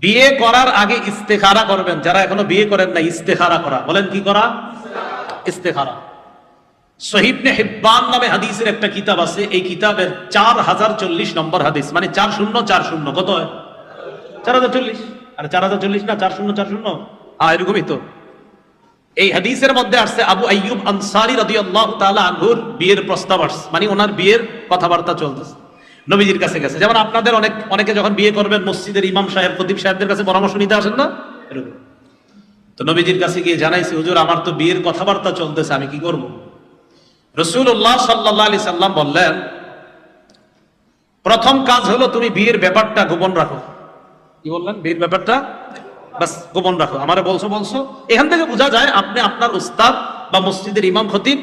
বিয়ে করার আগে ইস্তেখারা করবেন। যারা এখনো বিয়ে করেন না, ইস্তেখারা করা, বলেন কি করা? ইস্তেখারা। সহিহ ইবনে হিব্বান নামে হাদিসের একটা কিতাব আছে, এই কিতাবের 4040 নম্বর হাদিস, মানে 4040 কত হয়? 4040। আরে 4040 না 4040, এরকমই তো। এই হাদিসের মধ্যে আসছে আবু আইয়ুব আনসারী রাদিয়াল্লাহু তাআলা আনহুর বিয়ের প্রস্তাব আসছে, মানে ওনার বিয়ের কথাবার্তা চলতেছে, নবীজির কাছে গেছে। যেমন আপনাদের অনেকে যখন বিয়ে করবেন মসজিদের ইমাম সাহেব, খতিব সাহেবদের কাছে পরামর্শ নিতে আসেন না, এরকম। তো নবীজির কাছে গিয়ে জানাইছি, হুজুর আমার তো বিয়ের কথাবার্তা চলতেছে, আমি কি করব? রাসূলুল্লাহ সাল্লাল্লাহু আলাইহি সাল্লাম বললেন, প্রথম কাজ হলো তুমি বিয়ের ব্যাপারটা গোপন রাখো। কি বললেন? বিয়ের ব্যাপারটা বাস গোপন রাখো। আমারে বলছো। এখান থেকে বোঝা যায় আপনি আপনার উস্তাদ বা মসজিদের ইমাম খতিব,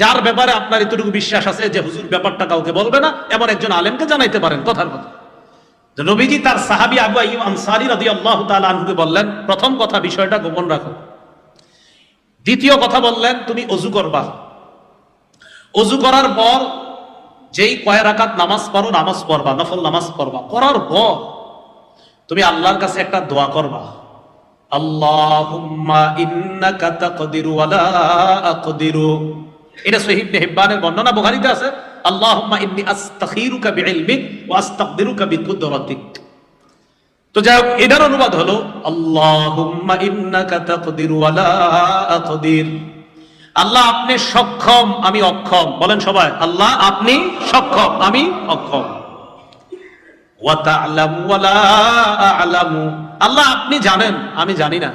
যার ব্যাপারে আপনার এতটুকু বিশ্বাস আছে যে হুজুর ব্যাপারটা কাউকে বলবে না, এমন একজন আলেমকে জানাইতে পারেন, কথার কথা। তো নবীজি তার সাহাবী আবু আইয়ুব আনসারী রাদিয়াল্লাহু তাআলা আনহুকে বললেন, প্রথম কথা বিষয়টা গোপন রাখো। দ্বিতীয় কথা বললেন, তুমি ওযু করবা। ওযু করার পর যেই কয় রাকাত নামাজ পড়ো, নামাজ পড়বা, নফল নামাজ পড়বা, করার পর তুমি আল্লাহর কাছে একটা দোয়া করবা, আল্লাহুম্মা ইন্নাকা তাকদিরু ওয়া লা আকদিরু। এটা সহিহ ইবনে হিব্বানের বর্ণনা, বুখারীতে আছে, আল্লাহুম্মা ইন্নী আস্তাখিরুকা বিইলমিক ওয়া আস্তাকদিরুকা বিকুদরাতিক। তো যাই হোক, এটার অনুবাদ হলো আল্লাহুম্মা ইন্নাকা তাকদিরু ওয়া লা আকদির। আল্লাহ আপনি সক্ষম, আমি অক্ষম। বলেন সবাই, আল্লাহ আপনি সক্ষম, আমি অক্ষম। ওয়া তা'লামু ওয়া লা আ'লামু, আল্লাহ আপনি জানেন, আমি জানি না।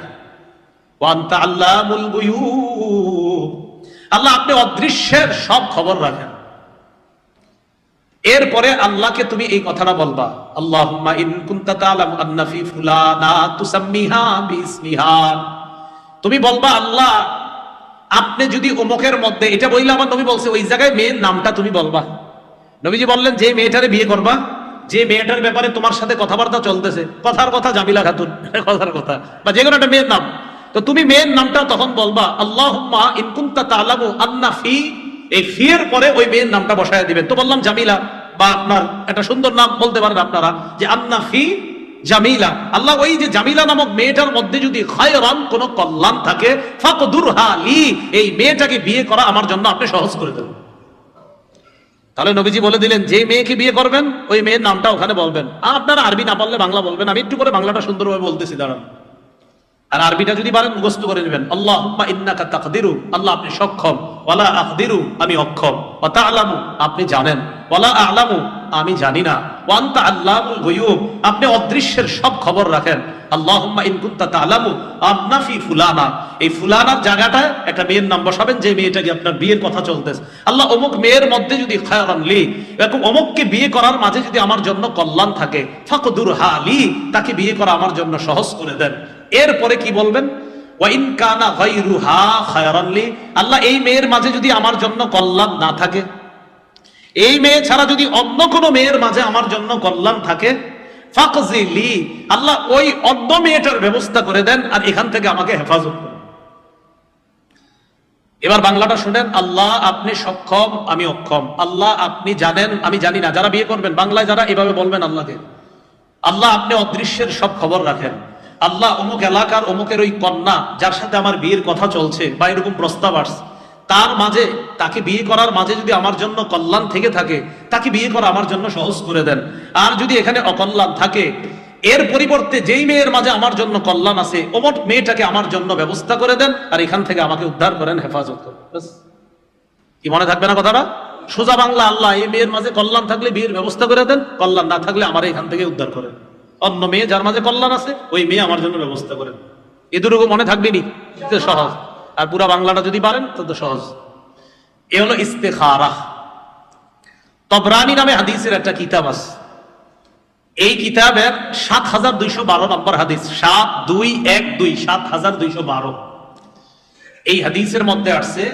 ওয়া আনতা আল্লামুল গুয়ুব, আল্লাহ আপনি অদৃশ্যের সব খবর রাখেন। এরপরে আল্লাহকে তুমি এই কথাটা বলবা, আল্লাহুম্মা ইন কুনতা তা'লামু আন্না ফি ফুলানা তুসাম্মিহা বিইসমিহা। তুমি বলবা, আল্লাহ আপনি যদি অমুকের মধ্যে, এটা বললে আমার নবী বলছে ওই জায়গায় মেয়ের নামটা তুমি বলবা। নবীজি বললেন, যে মেয়েটারে বিয়ে করবা, যে মেয়েটার ব্যাপারে তোমার সাথে কথাবার্তা চলতেছে, কথার কথা জামিলা খাতুন, কথার কথা, বা যে কোনো একটা মেয়ের নাম, তো তুমি মেয়ের নামটা তখন বলবা, আল্লাহুম্মা ইন কুনতা তা'লামু আন্না ফি, এই ফি এর পরে ওই মেয়ের নামটা বসায় দিবেন। তো বললাম জামিলা, বা আপনার একটা সুন্দর নাম বলতে পারেন আপনারা, যে আন্না ফি জামিলা। আল্লাহ ওই যে জামিলা নামক মেয়েটার মধ্যে যদি খায়রান, কোন কল্যাণ থাকে, ফাকদুরহা লি, এই মেয়েটাকে বিয়ে করা আমার জন্য আপনি সহজ করে দেন। তাহলে নবীজি বলে দিলেন, যে মেয়েকে বিয়ে করবেন ওই মেয়ের নামটা ওখানে বলবেন। আপনারা আরবি না পারলে বাংলা বলবেন, আমি একটু করে বাংলাটা সুন্দরভাবে বলতেছি, দাঁড়ান। আর আরবিটা যদি পারেন মুখস্থ করে নেবেন, আল্লাহুম্মা ইন্নাকা তাকদিরু, আল্লাহ আপনি সক্ষম, ওয়ালা আকদিরু, আমি অক্ষম, ওয়া তা'লামু, আপনি জানেন, ওয়ালা আ'লামু, আমি জানি না, ওয়া আনতা আল্লামুল গুয়ুব, আপনি অদৃশ্যের সব খবর রাখেন। আল্লাহুম্মা ইন কুনতা তা'লামু আন্না ফি ফুলানা, এই ফুলানার জায়গাটায় একটা মেয়ের নাম বসাবেন, যে মেয়েটাকে আপনার বিয়ের কথা চলতেছে। আল্লাহ অমুক মেয়ের মধ্যে যদি খায়রান লি, এরকম অমুককে বিয়ে করার মাঝে যদি আমার জন্য কল্যাণ থাকে, ফাকদুরহা লি, তাকে বিয়ে করা আমার জন্য সহজ করে দেন। এরপরে কি বলবেন? ওয়া ইন কানা গায়রুহা খায়রান লি, আল্লাহ এই মেয়ের মাঝে যদি আমার জন্য কল্যাণ না থাকে, এই মেয়ে ছাড়া যদি অন্য কোনো মেয়ের মাঝে আমার জন্য কল্যাণ থাকে, ফাকজি লি, আল্লাহ ওই অন্য মেয়েটার ব্যবস্থা করে দেন, আর এখান থেকে আমাকে হেফাজত করুন। এবার বাংলাটা শুনেন, আল্লাহ আপনি সক্ষম, আমি অক্ষম, আল্লাহ আপনি জানেন, আমি জানি না। যারা বিয়ে করবেন বাংলায় যারা এভাবে বলবেন আল্লাহকে, আল্লাহ আপনি অদৃশ্যের সব খবর রাখেন। আল্লাহ অমুক এলাকার অমুকের ওই কন্যা যার সাথে আমার বিয়ের কথা চলছে বা এরকম প্রস্তাব আসছে, তার মাঝে, তাকে বিয়ে করার মাঝে যদি আমার জন্য কল্যাণ থেকে থাকে, তাকে বিয়ে করা আমার জন্য সহজ করে দেন। আর যদি এখানে অকল্যাণ থাকে, এর পরিবর্তে যেই মেয়ের মাঝে আমার জন্য কল্যাণ আছে, অমুক মেয়েটাকে আমার জন্য ব্যবস্থা করে দেন, আর এখান থেকে আমাকে উদ্ধার করেন, হেফাজত করেন। কি মনে থাকবে না কথাটা? সোজা বাংলা, আল্লাহ এই মেয়ের মাঝে কল্যাণ থাকলে বিয়ের ব্যবস্থা করে দেন, কল্যাণ না থাকলে আমার এখান থেকে উদ্ধার করেন। অন্য মেয়ে যার মাঝে কল্যাণ আছে, ওই মেয়ে আমার জন্য ব্যবস্থা করেন। এদুরুকু মনে থাকবে নি, সহজ। আর পুরা বাংলাটা যদি পারেন তো সহজ। এ হলো ইস্তেখারা। তবরানি নামে হাদিসের একটা কিতাব আছে, এই কিতাবের ৭২১২ নম্বর হাদিস, ৭২১২, ৭২১২। এই হাদিসের মধ্যে আসছে,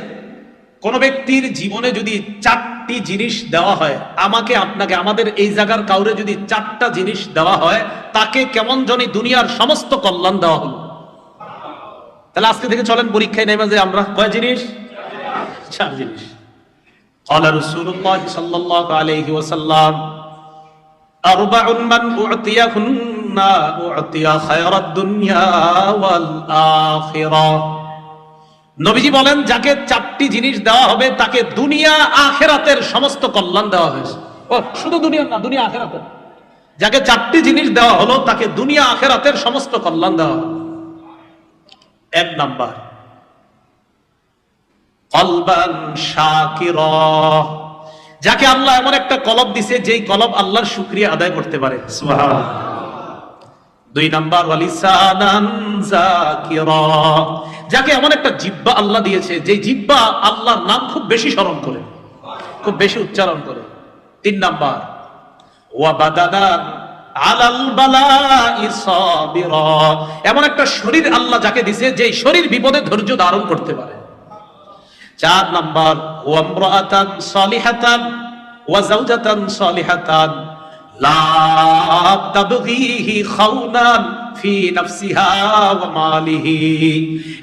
কোন ব্যক্তির জীবনে যদি ৪টি জিনিস দেওয়া হয়, আমাকে, আপনাকে, আমাদের এই জায়গার কাউরে যদি ৪টা জিনিস দেওয়া হয়, তাকে কেমন জানি দুনিয়ার সমস্ত কল্যাণ দেওয়া হলো। তাহলে আজকে থেকে চলেন পরীক্ষায় নেমে যে আমরা কয় জিনিস? ৪ জিনিস। قال رسول الله صلى الله عليه وسلم أربع من أعطيهن কুন্না উতিয়া খায়রাদ দুনিয়া ওয়াল আখিরাহ। নবীজি বলেন, যাকে চারটি জিনিস দেওয়া হবে তাকে দুনিয়া আখিরাতের সমস্ত কল্যাণ দেওয়া হয়েছে। ও শুধু দুনিয়া না, দুনিয়া আখিরাতের। যাকে চারটি জিনিস দেওয়া হলো তাকে দুনিয়া আখিরাতের সমস্ত কল্যাণ দেওয়া হলো। এক নাম্বার, কলবান শাকিরা, যাকে আল্লাহ এমন একটা কলব দিছে যেই কলব আল্লাহর শুকরিয়া আদায় করতে পারে। সুবহানাল্লাহ। দুই নাম্বার, ওয়ালিসানান যাকিরা, যাকে এমন একটা জিহ্বা আল্লাহ দিয়েছে যে জিহ্বা আল্লাহর নাম খুব বেশি স্মরণ করে, খুব বেশি উচ্চারণ করে। তিন নাম্বার, ওয়া বাদানান আলাল বালাই সাবিরা, এমন একটা শরীর আল্লাহ যাকে দিয়েছে যে শরীর বিপদে ধৈর্য ধারণ করতে পারে। চার নাম্বার, ওয়া ইমরাআতান সালিহাতান ওয়া যাওজাতান সালিহাতান লা তাবগীহি খাউনান ফি নাফসিহা ওয়া মালিহি,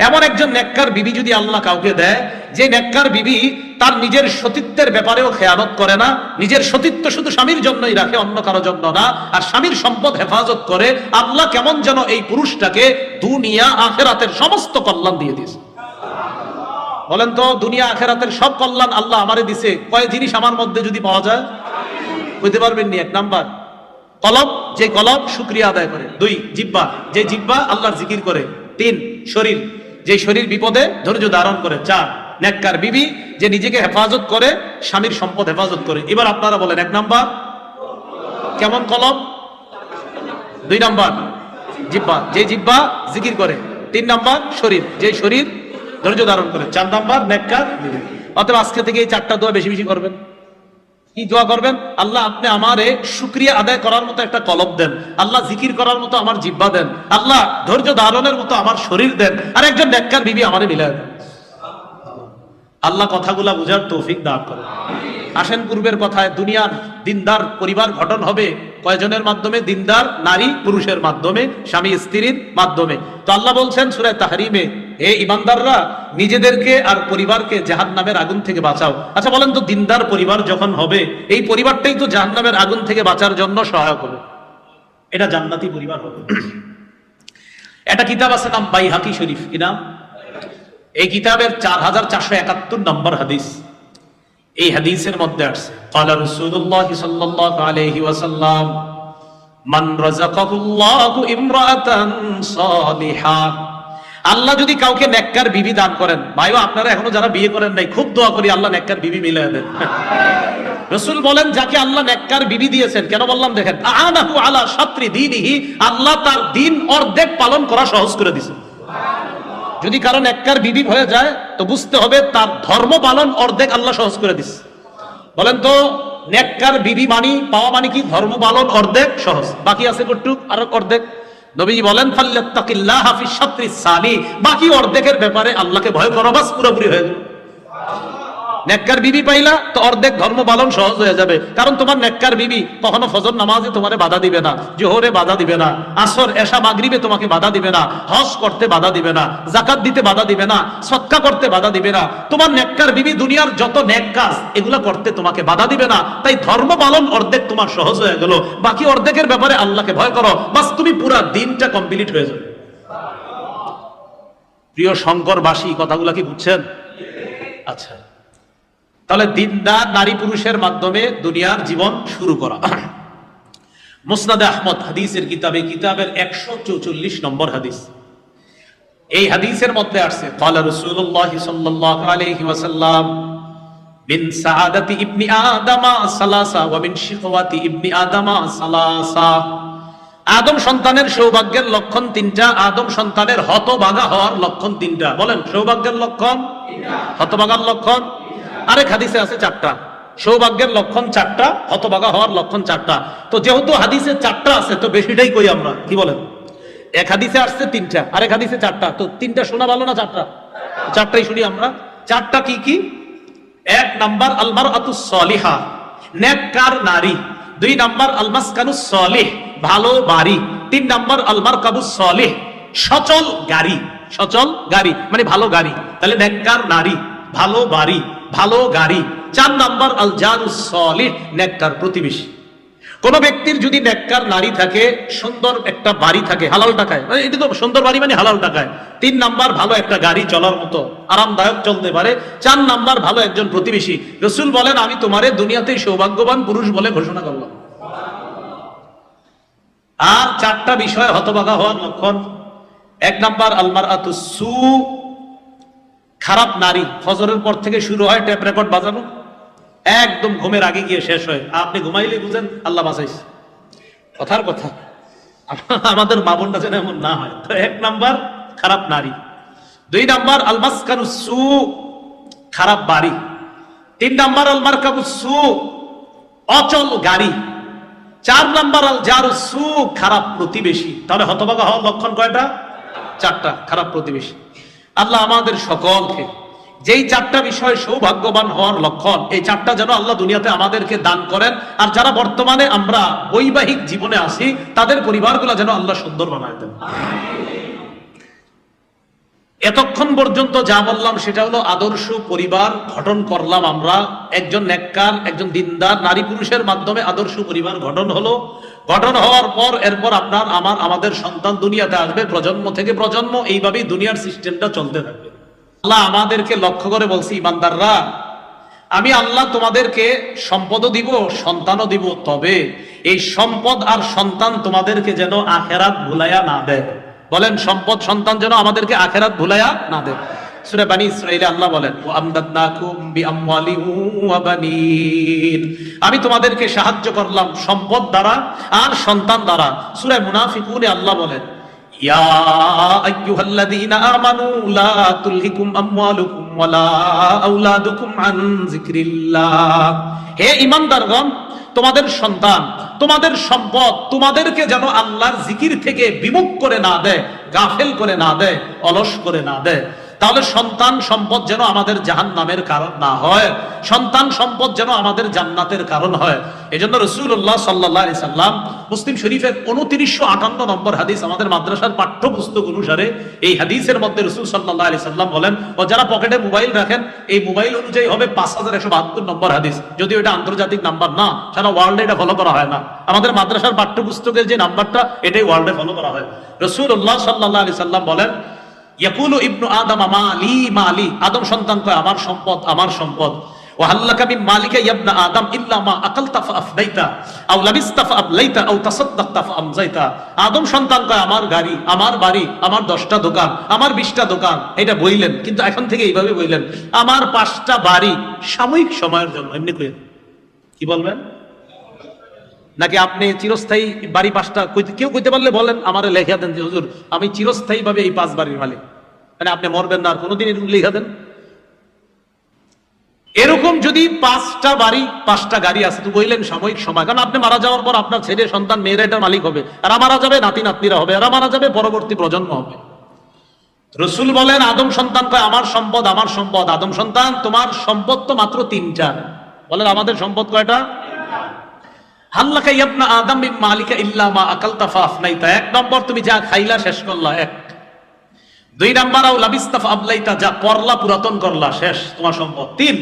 এমন একজন নেককার বিবি যদি আল্লাহ কাউকে দেয়, যে নেককার বিবি তার নিজের সতীত্বের ব্যাপারেও খেয়ানত করে না, নিজের সতীত্ব শুধু স্বামীর জন্যই রাখে, অন্য কারো জন্য না, আর স্বামীর সম্পদ হেফাজত করে, আল্লাহ কেমন যেন এই পুরুষটাকে দুনিয়া আখিরাতের সমস্ত কল্যাণ দিয়ে দিয়েছে। বলেন তো, দুনিয়া আখিরাতের সব কল্যাণ আল্লাহ আমারে দিছে, কয় জিনিস আমার মধ্যে যদি পাওয়া যায়? বুঝতে পারবেন নি? এক নাম্বার, কলব, যে কলব শুকরিয়া আদায় করে। দুই, জিহ্বা, যে জিহ্বা আল্লাহর জিকির করে। তিন, শরীর, যে শরীর বিপদে ধৈর্য ধারণ করে। চার, নেককার বিবি, যে নিজেকে হেফাজত করে, স্বামীর সম্পদ হেফাজত করে। এবার আপনারা বলেন, এক নাম্বার কেমন কলব? দুই নাম্বার জিহ্বা, যে জিহ্বা জিকির করে। তিন নাম্বার শরীর, যে শরীর ধৈর্য ধারণ করে। চার নাম্বার নেককার বিবি। অতএব আজকে থেকে এই চারটা দোয়া বেশি বেশি করবেন। কি দোয়া করবেন? আল্লাহ আপনি আমারে শুকরিয়া আদায় করার মতো একটা কলব দেন, আল্লাহ জিকির করার মতো আমার জিহ্বা দেন, আল্লাহ ধৈর্য ধারণের মতো আমার শরীর দেন, আর একজন নেককার বিবি আমারে মিলায় দেন। আল্লাহ কথাগুলা বুঝার তৌফিক দান করেন। আসেন পূর্বের কথায়, দুনিয়ার দিনদার পরিবার গঠন হবে কয়জনের মাধ্যমে? দিনদার নারী পুরুষের মাধ্যমে, স্বামী স্ত্রীর মাধ্যমে। তো আল্লাহ বলছেন সূরা তাহরিমে, হে ঈমানদাররা, নিজেদেরকে আর পরিবারকে জাহান্নামের আগুন থেকে বাঁচাও। আচ্ছা বলেন তো, দিনদার পরিবার যখন হবে, এই পরিবারটাই তো জাহান্নামের আগুন থেকে বাঁচার জন্য সহায়ক হবে, এটা জান্নাতি পরিবার হবে। একটা কিতাব আছে, নাম বাইহাকি শরীফ। কি নাম? এই কিতাবের 4471 নম্বর হাদিস। এই হাদিসের মধ্যে আছে, ক্বালা রাসূলুল্লাহ সাল্লাল্লাহু আলাইহি ওয়াসাল্লাম, মান রাযাকাহুল্লাহু ইমরাআতান সালিহা, আল্লাহ যদি কাউকে নেককার বিবি দান করেন, ভাইবা আপনারা এখনো যারা বিয়ে করেন নাই, খুব দোয়া করি আল্লাহ নেককার বিবি মিলিয়ে দেন। রাসূল বলেন, যাকে আল্লাহ নেককার বিবি দিয়েছেন, কেন বললাম দেখেন, আনাহু আলা শাত্রি দীনিহি, আল্লাহ তার দিন অর্ধেক পালন করা সহজ করে দিয়েছেন। যদি কারো নেককার বিবি হয়ে যায় তো বুঝতে হবে তার ধর্ম পালন অর্ধেক আল্লাহ সহজ করে দিচ্ছে। বলেন তো, নেককার বিবি মানি পাওয়া মানে কি? ধর্ম পালন অর্ধেক সহজ, বাকি আছে কটুক আর অর্ধেক। নবীজি বলেন, ফাল্লাত্তাকিল্লাহা ফি শাত্রিস সানি, বাকি অর্ধেকের ব্যাপারে আল্লাহকে ভয় করো, বাস পুরোপুরি হয়ে যাবে। নেককার বিবি পাইলা তো অর্ধেক ধর্ম পালন সহজ হয়ে যাবে, কারণ তোমার নেককার বিবি কখনো ফজর নামাজে তোমারে বাধা দিবে না, জোহরে বাধা দিবে না, আসর এশা মাগরিবে তোমাকে বাধা দিবে না, হজ করতে বাধা দিবে না, যাকাত দিতে বাধা দিবে না, সদকা করতে বাধা দিবে না। তোমার নেককার বিবি দুনিয়ার যত নেক কাজ এগুলা করতে তোমাকে বাধা দিবে না। তাই ধর্ম পালন অর্ধেক তোমার সহজ হয়ে গেল, বাকি অর্ধেকের ব্যাপারে আল্লাহকে ভয় করো, বাস তুমি পুরা দিনটা কমপ্লিট হয়ে যাবে। প্রিয় শঙ্করবাসী, কথাগুলা কি বুঝছেন? আচ্ছা, তাহলে দিনদার নারী পুরুষের মাধ্যমে দুনিয়ার জীবন শুরু করা। মুসনাদে আহমদ হাদিসের কিতাবে, কিতাবের 144 নম্বর হাদিস। এই হাদিসের মধ্যে আসছে, ক্বালা রাসূলুল্লাহ সাল্লাল্লাহু আলাইহি ওয়াসাল্লাম, মিন সাআদাতি ইবনি আদামা সালাসা ওয়া মিন শিকওয়াতি ইবনি আদামা সালাসা, আদম সন্তানের সৌভাগ্যের লক্ষণ তিনটা, আদম সন্তানের হতভাগা হওয়ার লক্ষণ তিনটা। বলেন, সৌভাগ্যের লক্ষণ হতভাগার লক্ষণ। আরেক হাদিসে আছে চারটা। সৌভাগ্যের লক্ষণ চারটা, হতভাগা হওয়ার লক্ষণ চারটা। তো যেহেতু হাদিসে চারটা আছে তো বেশিটাই কই আমরা, কি বলেন? এক হাদিসে আসছে তিনটা, আরেক হাদিসে চারটা, তো তিনটা শোনা ভালো না চারটা? চারটাই শুনি আমরা। চারটা কি কি? এক নাম্বার আল মারআতুস সালিহা, নেককার নারী। দুই নাম্বার আল মাসকানুস সালিহ, ভালো বাড়ি। তিন নাম্বার আল মারকাবুস সালিহ, সচল গাড়ি। সচল গাড়ি মানে ভালো গাড়ি। তাহলে নেককার নারী, ভালো বাড়ি, ভালো গাড়ি। চার নাম্বার আল জারুস সালিহ, নেককার প্রতিবেশী। কোন ব্যক্তির যদি নেককার নারী থাকে, সুন্দর একটা বাড়ি থাকে হালাল টাকায়, মানে এটি তো সুন্দর বাড়ি মানে হালাল টাকায়, 3 নাম্বার ভালো একটা গাড়ি চলার মতো আরামদায়ক চলতে পারে, 4 নাম্বার ভালো একজন প্রতিবেশী, রাসূল বলেন আমি তোমারে দুনিয়াতে সৌভাগ্যবান পুরুষ বলে ঘোষণা করলাম। আর 4টা বিষয় হতভাগা হওয়ার লক্ষণ। 1 নাম্বার আলমারআতু সু, খারাপ নারী। ফজরের পর থেকে শুরু হয় টেপ রেকর্ড বাজানো, একদম ঘুমের আগে গিয়ে শেষ হয়। আপনি ঘুমাইলে বুঝেন আল্লাহ বাঁচাইছে, কথার কথা। আমাদের মা বোনটা যেন এমন না হয়। তো 1 নাম্বার খারাপ নারী। 2 নাম্বার আল মাসকানুস সু, খারাপ বাড়ি। 3 নাম্বার আল মারকাবুস সু, অচল গাড়ি। 4 নাম্বার আল জারুস সু, খারাপ প্রতিবেশী। তাহলে হতভাগা হওয়ার লক্ষণ কয়টা? 4টা, খারাপ প্রতিবেশী। আল্লাহ আমাদের সকলকে যেই 4টা বিষয় সৌভাগ্যবান হওয়ার লক্ষণ, এই 4টা যেন আল্লাহ দুনিয়াতে আমাদেরকে দান করেন। আর যারা বর্তমানে আমরা বৈবাহিক জীবনে আছি, তাদের পরিবারগুলো যেন আল্লাহ সুন্দর বানায় দেন। এতক্ষণ পর্যন্ত যা বললাম সেটা হলো আদর্শ পরিবার গঠন করলাম আমরা। একজন নেককার, একজন দিনদার নারী পুরুষের মাধ্যমে আদর্শ পরিবার গঠন হলো। গঠন হওয়ার পর এরপর আপনার আমাদের সন্তান দুনিয়াতে আসবে, প্রজন্ম থেকে প্রজন্ম এইভাবেই দুনিয়ার সিস্টেমটা চলতে থাকবে। আল্লাহ আমাদেরকে লক্ষ্য করে বলছি, ইমানদাররা আমি আল্লাহ তোমাদেরকে সম্পদও দিব, সন্তানও দিব, তবে এই সম্পদ আর সন্তান তোমাদেরকে যেন আখেরাত ভুলাইয়া না দেয়। বলেন, সম্পদ সন্তান যেন আমাদেরকে আখেরাত ভুলাইয়া না দেয়। সূরা বানী ইসরাঈলে আল্লাহ বলেন, ওয়া আমদাদনাকুম বিআমওয়ালিন ওয়া বানিন, আমি তোমাদেরকে সাহায্য করলাম সম্পদ দ্বারা আর সন্তান দ্বারা। সূরা মুনাফিকুনে আল্লাহ বলেন, ইয়া আইয়ুহাল্লাযীনা আমানু লা তুলহিকুম আমওয়ালুকুম ওয়ালা আওলাদুকুম আন যিকরিল্লাহ, হে ঈমানদারগণ, তোমাদের সন্তান, তোমাদের সম্পদ তোমাদেরকে যেন আল্লাহর জিকির থেকে বিমুখ করে না দেয়, গাফেল করে না দেয়, অলস করে না দেয়। তাহলে সন্তান সম্পদ যেন আমাদের জাহান্নামের কারণ না হয়, সন্তান সম্পদ যেন আমাদের জান্নাতের কারণ হয়। এজন্য রাসূলুল্লাহ সাল্লাল্লাহু আলাইহি সাল্লাম মুসলিম শরীফের 2958 নম্বর হাদিস, আমাদের মাদ্রাসার পাঠ্যপুস্তক অনুসারে এই হাদিসের মধ্যে রাসূল সাল্লাল্লাহু আলাইহি সাল্লাম বলেন, ও যারা পকেটে মোবাইল রাখেন এই মোবাইল অনুযায়ী হবে 5172 নম্বর হাদিস, যদিও এটা আন্তর্জাতিক নাম্বার না, সারা ওয়ার্ল্ডে এটা ফলো করা হয় না। আমাদের মাদ্রাসার পাঠ্যপুস্তকের যে নাম্বারটা, এটাই ওয়ার্ল্ডে ফলো করা হয়। রাসূলুল্লাহ সাল্লাল্লাহু আলাইহি সাল্লাম বলেন, ইয়াকুলু ইবনু আদম মালি মালি, আদম সন্তান কয় আমার সম্পদ আমার সম্পদ। ওয়া হাল্লাকা মিন মালিকা ইয়া ইবনা আদম ইল্লা মা আকালতা ফাআফনাইতা আও লাবিসতা ফাআবলাইতা আও তাসাদ্দাকতা ফাআমজাইতা। আদম সন্তান কয় আমার গাড়ি, আমার বাড়ি, আমার 10টা দোকান, আমার 20টা দোকান, এটা বইলেন, কিন্তু এখন থেকে এইভাবে বইলেন, আমার 5টা বাড়ি সাময়িক সময়ের জন্য। এমনি কইলেন, কি বলবেন? নাকি আপনি চিরস্থায়ী বাড়ি 5টা কেউ কইতে পারলে বলেন, আমারে লেখা দেন যে হুজুর আমি চিরস্থায়ী ভাবে এই 5 বাড়ির মালিক, মানে আপনি মরবেন না আর কোনোদিন এরকম লেখা দেন। এরকম যদি 5টা বাড়ি 5টা গাড়ি আছে তো বললেন সাময়িক সময়, কারণ আপনি মারা যাওয়ার পর আপনার ছেলে সন্তান মেয়েরা এটার মালিক হবে, আর মারা যাবে নাতি নাতনিরা হবে, আর মারা যাবে পরবর্তী প্রজন্ম হবে। রাসূল বলেন আদম সন্তান কয় আমার সম্পদ আমার সম্পদ। আদম সন্তান তোমার সম্পদ তো মাত্র 3টা। বলেন আমাদের সম্পদ কয়টা? হাল্লাকা ইবনা আদম মিন মালিকা ইল্লা মা আকালতা ফাআফনাইতা, 1 নম্বর তুমি যা খাইলা শেষ করলা, 1। 2 নাম্বার আও লাবিসতা ফাআবলাইতা, যা পরলা পুরাতন করলা, শেষ তোমার সম্পদ। 3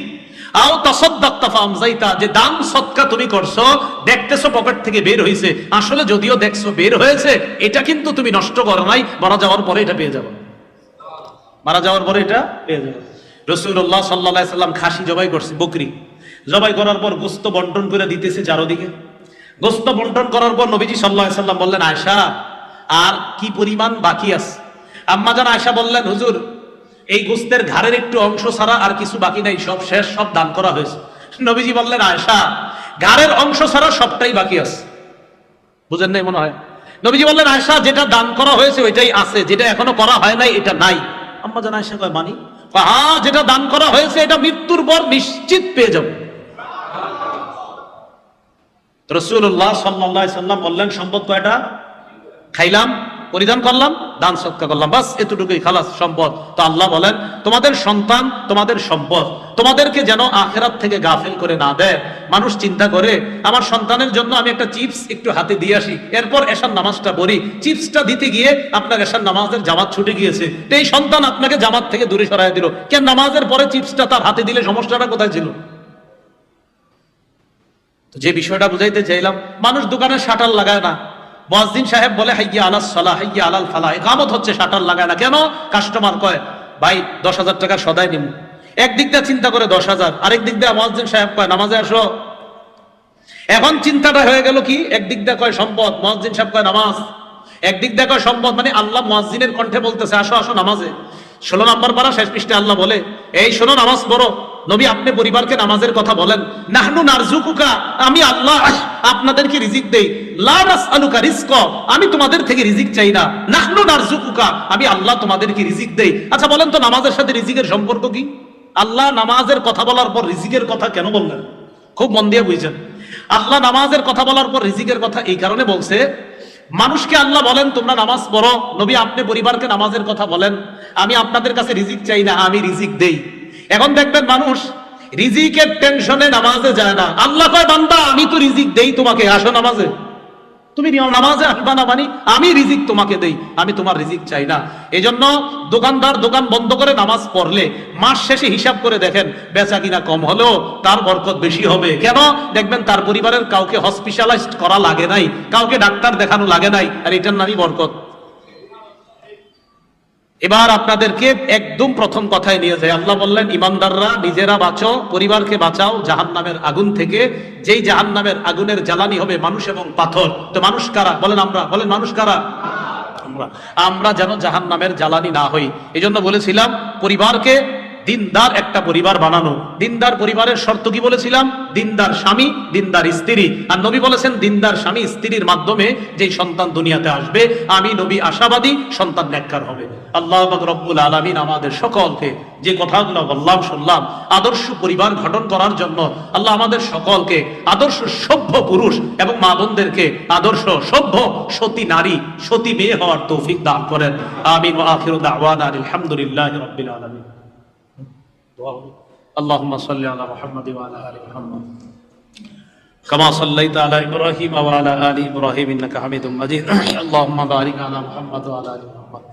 আও তাসাদ্দাকতা ফাআমজাইতা, যে দান সদকা তুমি করছো, দেখতেছো পকেট থেকে বের হইছে, আসলে যদিও দেখছো বের হয়েছে, এটা কিন্তু তুমি নষ্ট করো নাই, মারা যাওয়ার পরে এটা পেয়ে যাবে, মারা যাওয়ার পরে এটা পেয়ে যাবে। রাসূলুল্লাহ সাল্লাল্লাহু আলাইহি সাল্লাম খাসি জবাই করছে, বকরি জবাই করার পর গোশত বন্টন করে দিতেছে চারদিকে। গোশত বন্টন করার পর নবীজি সাল্লাল্লাহু আলাইহি সাল্লাম বললেন, আয়েশা আর কি পরিমাণ বাকি আছে? আম্মা জান আয়েশা বললেন, হুজুর এই গোশতের ঘাড়ের একটু অংশ ছাড়া আর কিছু বাকি নাই, সব শেষ, সব দান করা হয়েছে। নবীজি বললেন, আয়েশা ঘাড়ের অংশ ছাড়া সবটাই বাকি আছে। বুঝেন নাই মনে হয়? নবীজি বললেন, আয়েশা যেটা দান করা হয়েছে ওইটাই আছে, যেটা এখনো করা হয় নাই এটা নাই। আম্মা জান আয়েশা কয় মানি? হ্যাঁ, যেটা দান করা হয়েছে এটা মৃত্যুর পর নিশ্চিত পেয়ে যাবে। রাসূলুল্লাহ সাল্লাল্লাহু আলাইহি সাল্লাম বললেন, সম্পদ কয়টা? খাইলাম, পরিধান করলাম, দান সদকা করলাম, বাস এতটুকুই, খালাস সম্পদ। তো আল্লাহ বলেন তোমাদের সন্তান তোমাদের সম্পদ, তোমাদেরকে যেন আখিরাত থেকে গাফিল করে না দেয়। মানুষ চিন্তা করে আমার সন্তানের জন্য আমি একটা চিপস একটু হাতে দিয়ে আসি, এরপর এশার নামাজটা পড়ি, চিপসটা দিতে গিয়ে আপনার এশার নামাজের জামাত ছুটে গিয়েছে, তো এই সন্তান আপনাকে জামাত থেকে দূরে সরাই দিল। কেন নামাজের পরে চিপসটা তার হাতে দিলে সমস্যাটা কোথায় ছিল? যে বিষয়টা বুঝাইতে চাইলাম, মানুষ দোকানে শাটার লাগায় না, মুয়াজ্জিন সাহেব বলে হাইয়া আলাস সালাহ হাইয়া আলাল ফালাহ, ইকামত হচ্ছে, শাটার লাগায় না কেন? কাস্টমার কয় ভাই 10,000 টাকা সদাই নিব, একদিক দিয়ে চিন্তা করে 10,000, আরেক দিক দিয়ে মুয়াজ্জিন সাহেব কয় নামাজে আসো। এখন চিন্তাটা হয়ে গেল কি, একদিক দিয়ে কয় সম্পদ, মুয়াজ্জিন সাহেব কয় নামাজ, একদিক দিয়ে কয় সম্পদ, মানে আল্লাহ মুয়াজ্জিনের কণ্ঠে বলতেছে আসো আসো নামাজে। 16 নম্বর পারা শেষ পৃষ্ঠে আল্লাহ বলে, এই শোনো নামাজ পড়ো। নবী আপনি পরিবারকে নামাজের কথা বলেন। নাহনু নারজুকুকা, আমি আল্লাহ আপনাদেরকে রিজিক দেই। লা নাসআলুকা রিজকা, আমি তোমাদের থেকে রিজিক চাই না। নাহনু নারজুকুকা, আমি আল্লাহ তোমাদেরকে রিজিক দেই। আচ্ছা বলেন তো নামাজের সাথে রিজিকের সম্পর্ক কি? আল্লাহ নামাজের কথা বলার পর রিজিকের কথা কেন বললেন? খুব মন দিয়ে বুঝছেন। আল্লাহ নামাজের কথা বলার পর রিজিকের কথা এই কারণে বলছে, মানুষকে আল্লাহ বলেন তোমরা নামাজ পড়ো, নবী আপনি পরিবারকে নামাজের কথা বলেন, আমি আপনাদের কাছে রিজিক চাই না, আমি রিজিক দেই। এখন দেখবেন মানুষ রিজিকের টেনশনে নামাজে যায় না। আল্লাহ কয় বান্দা আমি তো রিজিক দেই তোমাকে, আসো নামাজে। তুমি নামাজে আসবা না, মানে আমি রিজিক তোমাকে দেই, আমি তোমার রিজিক চাই না। এই জন্য দোকানদার দোকান বন্ধ করে নামাজ পড়লে মাস শেষে হিসাব করে দেখেন বেচা কিনা কম হলেও তার বরকত বেশি হবে। কেন? দেখবেন তার পরিবারের কাউকে হসপিটালাইজড করা লাগে নাই, কাউকে ডাক্তার দেখানো লাগে নাই, আর এটার নামই বরকত। এবার আপনাদেরকে একদম প্রথম কথায় নিয়ে যায়। আল্লাহ বললেন ইমানদাররা নিজেরা বাঁচো, পরিবারকে বাঁচাও জাহান্নামের আগুন থেকে, যেই জাহান্নামের আগুনের জ্বালানি হবে মানুষ এবং পাথর। তো মানুষ কারা? বলেন আমরা, বলেন মানুষ কারা? আমরা যেন জাহান্নামের জ্বালানি না হই। এই জন্য বলেছিলাম পরিবারকে দিনদার একটা পরিবার বানানো। দিনদার পরিবারের শর্ত কি বলেছিলাম? দিনদার স্বামী, দিনদার স্ত্রী। আর নবী বলেছেন দিনদার স্বামী স্ত্রীর মাধ্যমে যেই সন্তান দুনিয়াতে আসবে, আমি নবী আশাবাদী সন্তান নেককার হবে। আল্লাহ পাক রব্বুল আলামিন আমাদের সকলকে যে কথাগুলো বললাম শুনলাম আদর্শ পরিবার গঠন করার জন্য আল্লাহ আমাদের সকলকে আদর্শ সভ্য পুরুষ এবং মা বোনদেরকে আদর্শ সভ্য সতী নারী সতী মেয়ে হওয়ার তৌফিক দান করেন। আমিন ওয়া আখিরু দাওয়ানা আলহামদুলিল্লাহি রাব্বিল আলামিন। اللهم صل على محمد وعلى ال محمد كما صليت على ابراهيم وعلى ال ابراهيم انك حميد مجيد اللهم بارك على محمد وعلى ال محمد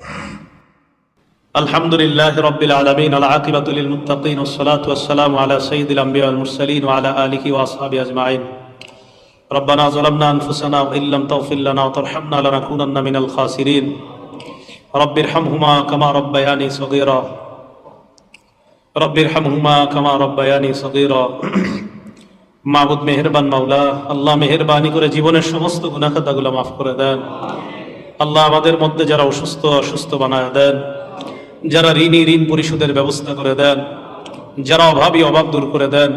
الحمد لله رب العالمين العاقبة للمتقين والصلاة والسلام على سيد الأنبياء والمرسلين وعلى آله وأصحابه أجمعين ربنا ظلمنا أنفسنا وإن لم تغفر لنا وترحمنا لنكونن من الخاسرين رب ارحمهما كما ربياني صغيرا رب ارحمهما كما ربياني صغيرا মাবুদ মেহেরবান মাওলা, আল্লাহ মেহেরবানি করে জীবনের সমস্ত গুনাহ খাতাগুলো মাফ করে দেন। আল্লাহ আমাদের মধ্যে যারা অসুস্থ অসুস্থ বানায় দেন, যারা ঋণী ঋণ পরিশোধের ব্যবস্থা করে দেন, যারা অভাবী অভাব দূর করে দেন।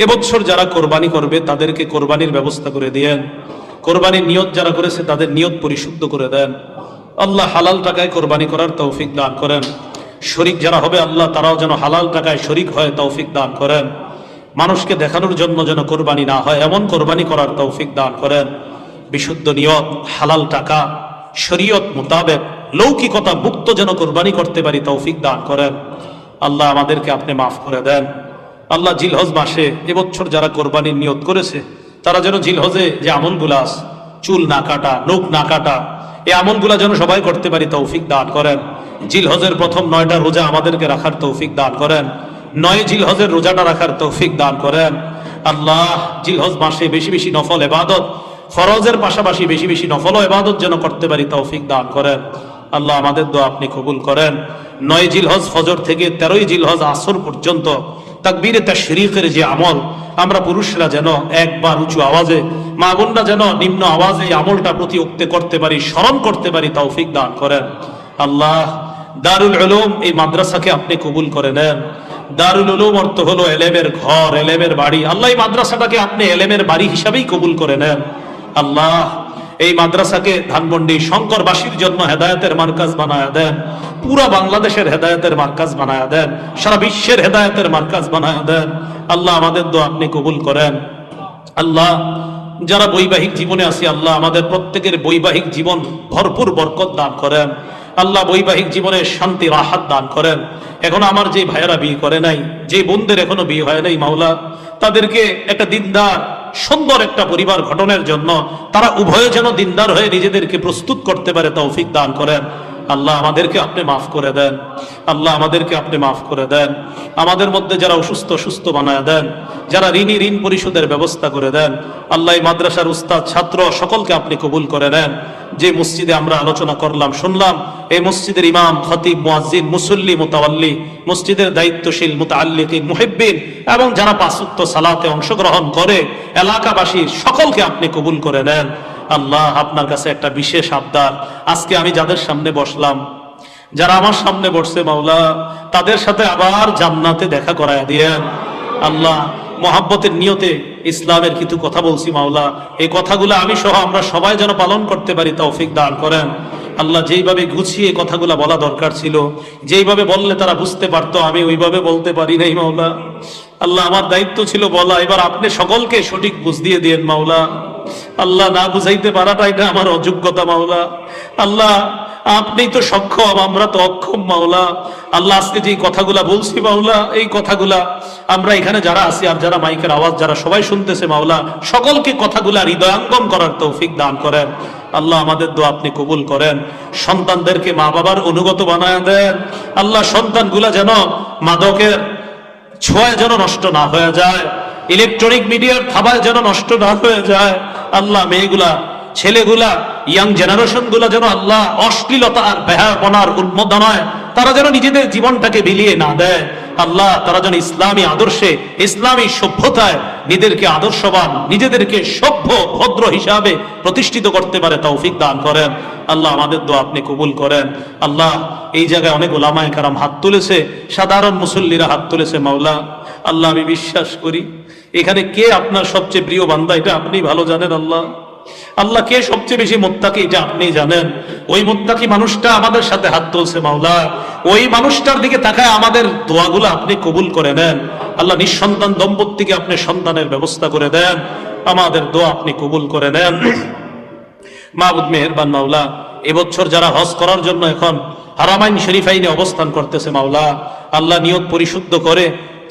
এবছর যারা কোরবানি করবে তাদেরকে কোরবানির ব্যবস্থা করে দিয়েন। কোরবানির নিয়ত যারা করেছে তাদের নিয়ত পরিশুদ্ধ করে দেন। আল্লাহ হালাল টাকায় কোরবানি করার তৌফিক দান করেন। শরীক যারা হবে আল্লাহ তারাও যেন হালাল টাকায় শরীক হয় তৌফিক দান করেন। মানুষকে দেখানোর জন্য যেন কোরবানি না হয় এমন কোরবানি করার তৌফিক দান করেন। বিশুদ্ধ নিয়ত, হালাল টাকা, শরীয়ত মোতাবেক লৌকিকতা মুক্ত যেন কোরবানি করতে পারি তৌফিক দান করেন। আল্লাহ আমাদেরকে আপনি মাফ করে দেন। আল্লাহ জিলহজ মাসে এবছর যারা কোরবানির নিয়ত করেছে তারা যেন জিলহজে যে আমলগুলা আছে, চুল না কাটা, নখ না কাটা, এই আমলগুলা যেন সবাই করতে পারি তৌফিক দান করেন। জিলহজের প্রথম 9টা রোজা আমাদেরকে রাখার তৌফিক দান করেন। 9 জিলহজের রোজাটা রাখার তৌফিক দান করেন। আল্লাহ জিলহজ মাসে বেশি বেশি নফল ইবাদত, ফরজের পাশাপাশি বেশি বেশি নফল ও ইবাদত যেন করতে পারি তৌফিক দান করেন। আল্লাহ আমাদের দোয়া আপনি কবুল করেন। 9 জিলহজ ফজর থেকে 13 জিলহজ আসর পর্যন্ত তাকবীরে তাশরীকের যে আমল, আমরা পুরুষরা যেন একবার উঁচু আওয়াজে, মা বোনরা যেন নিম্ন আওয়াজে এই আমলটা প্রতি উক্তে করতে পারি, স্মরণ করতে পারি তৌফিক দান করেন। আল্লাহ দারুল উলুম এই মাদ্রাসাকে আপনি কবুল করে নেন। দারুল উলুম অর্থ হলো এলেমের ঘর, এলেমের বাড়ি। আল্লাহ এই মাদ্রাসাটাকে আপনি এলেমের বাড়ি হিসাবেই কবুল করে নেন। আল্লাহ এই মাদ্রাসাকে ধানমন্ডি শঙ্করবাসীর জন্য হেদায়েতের মার্কাজ বানায়া দেন, পুরা বাংলাদেশের হেদায়েতের মার্কাজ বানায়া দেন, সারা বিশ্বের হেদায়েতের মার্কাজ বানায়া দেন। আল্লাহ আমাদের দোয়া আপনি কবুল করেন। আল্লাহ যারা বৈবাহিক জীবনে আছি আল্লাহ আমাদের প্রত্যেকের বৈবাহিক জীবন ভরপুর বরকত দান করেন। আল্লাহ বৈবাহিক জীবনে শান্তি রাহাত দান করেন। এখন আমার যে ভাইয়েরা বিয়ে করে নাই, যে বোনদের এখনো বিয়ে হয় নাই মাওলা, তাদেরকে একটা দিনদার সুন্দর একটা পরিবার গঠনের জন্য তারা উভয়ে যেন দিনদার হয়ে নিজেদেরকে প্রস্তুত করতে পারে তৌফিক দান করেন। আল্লাহ আমাদেরকে আপনি মাফ করে দেন, আল্লাহ আমাদেরকে আপনি মাফ করে দেন। আমাদের মধ্যে যারা অসুস্থ সুস্থ বানায় দেন, যারা ঋণী ঋণ পরিশোধের ব্যবস্থা করে দেন। আল্লাহ এই মাদ্রাসার উস্তাদ ছাত্র সকলকে আপনি কবুল করে নেন। যে মসজিদে আমরা আলোচনা করলাম শুনলাম, এই মসজিদের ইমাম খতিব মুয়াজ্জিন মুসল্লি মুতাওয়াল্লি, মসজিদের দায়িত্বশীল মুতাআল্লিকিন মুহিব্বিন এবং যারা পাঁচ ওয়াক্ত সালাতে অংশগ্রহণ করে এলাকাবাসী সকলকে আপনি কবুল করে নেন। আল্লাহ আপনার কাছে একটা বিশেষ আবদার, আজকে আমি যাদের সামনে বসলাম, যারা আমার সামনে বসছে মাওলা, তাদের সাথে আবার জান্নাতে দেখা করায় দিয়েন। আল্লাহ মোহাব্বতের নিয়তে ইসলামের কিছু কথা বলছি মাওলা, এই কথাগুলো আমি সহ আমরা সবাই যেন পালন করতে পারি তৌফিক দান করেন। আল্লাহ যেইভাবে গুছিয়ে কথাগুলো বলা দরকার ছিল, যেইভাবে বললে তারা বুঝতে পারতো, আমি ওইভাবে বলতে পারি নাই মাওলা। আল্লাহ আমার দায়িত্ব ছিল বলা, এবার আপনি সকলকে সঠিক বুঝ দিয়ে দিয়েন মাওলা। আল্লাহ না বুঝাইতে পারাটা এটা আমার অযোগ্যতা মাওলা। আল্লাহ আপনি তো সক্ষম, আমরা তো অক্ষম মাওলা। আল্লাহ আজকে যে কথাগুলা বলছি মাওলা, এই কথাগুলা আমরা এখানে যারা আছি আর যারা মাইকের আওয়াজ যারা সবাই শুনতেছে মাওলা, সকলকে কথাগুলা হৃদয়ঙ্গম করার তৌফিক দান করেন। আল্লাহ আমাদের দোয়া আপনি কবুল করেন। সন্তানদেরকে মা বাবার অনুগত বানায় দেন। আল্লাহ সন্তানগুলা যেন মাদকের ছোঁয়ায় যেন নষ্ট না হয়ে যায়, ইলেকট্রনিক মিডিয়ার থাবায় যেন নষ্ট না হয়ে যায়। আল্লাহ মেয়েগুলা ছেলেগুলা ইয়াং জেনারেশন গুলা যেন আল্লাহ অশ্লীলতা আর বেহায়াপনার উন্মোদনায় তারা যেন নিজেদের জীবনটাকে বিলিয়ে না দেয়। আল্লাহ তারা যেন ইসলামী আদর্শে ইসলামী সভ্যতায় নিজেদেরকে আদর্শবান, নিজেদেরকে সভ্য ভদ্র হিসাবে প্রতিষ্ঠিত করতে পারে তৌফিক দান করেন। আল্লাহ আমাদের দোয়া আপনি কবুল করেন। আল্লাহ এই জায়গায় অনেক ওলামায়ে কেরাম হাত তুলেছে, সাধারণ মুসল্লিরা হাত তুলেছে মাওলা। আল্লাহ আমি বিশ্বাস করি এখানে কে আপনার সবচেয়ে প্রিয় বান্দা এটা আপনি ভালো জানেন। আল্লাহ আল্লাহ কে সবচেয়ে বেশি মুত্তাকি এটা আপনি জানেন। ওই মুত্তাকি মানুষটা আমাদের সাথে হাত তুলছে মাওলা, ওই মানুষটার দিকে তাকায় আমাদের দোয়াগুলো আপনি কবুল করে নেন। আল্লাহ নিঃসন্তান দম্পতিকে আপনি সন্তানের ব্যবস্থা করে দেন, আমাদের দোয়া আপনি কবুল করে নেন। মাবুদ মেহেরবান মাওলা, এবছর যারা হজ করার জন্য এখন হারামাইন শরীফাইনে অবস্থান করতেছে মাওলা, আল্লাহ নিয়ত পরিশুদ্ধ করে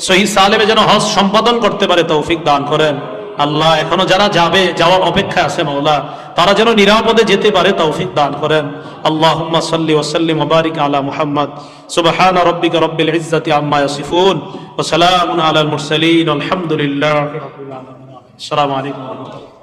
সহিহ সালেমে যেন হজ সম্পাদন করতে পারে তৌফিক দান করেন। আল্লাহ এখনো যারা যাওয়ার অপেক্ষায় আছে মাওলা, তারা যেন নিরাপদে যেতে পারে তৌফিক দান করেন। আল্লাহুম্মা সাল্লি ওয়া সাল্লিম ওয়া বারিক আলা মুহাম্মদ। সুবহানা রাব্বিকা রাব্বিল ইজ্জাতি আম্মা ইয়াসিফুন ওয়া সালামুন আলাল মুরসালিন। আলহামদুলিল্লাহি রাব্বিল আলামিন। আসসালামু আলাইকুম ওয়া রাহমাতুল্লাহ।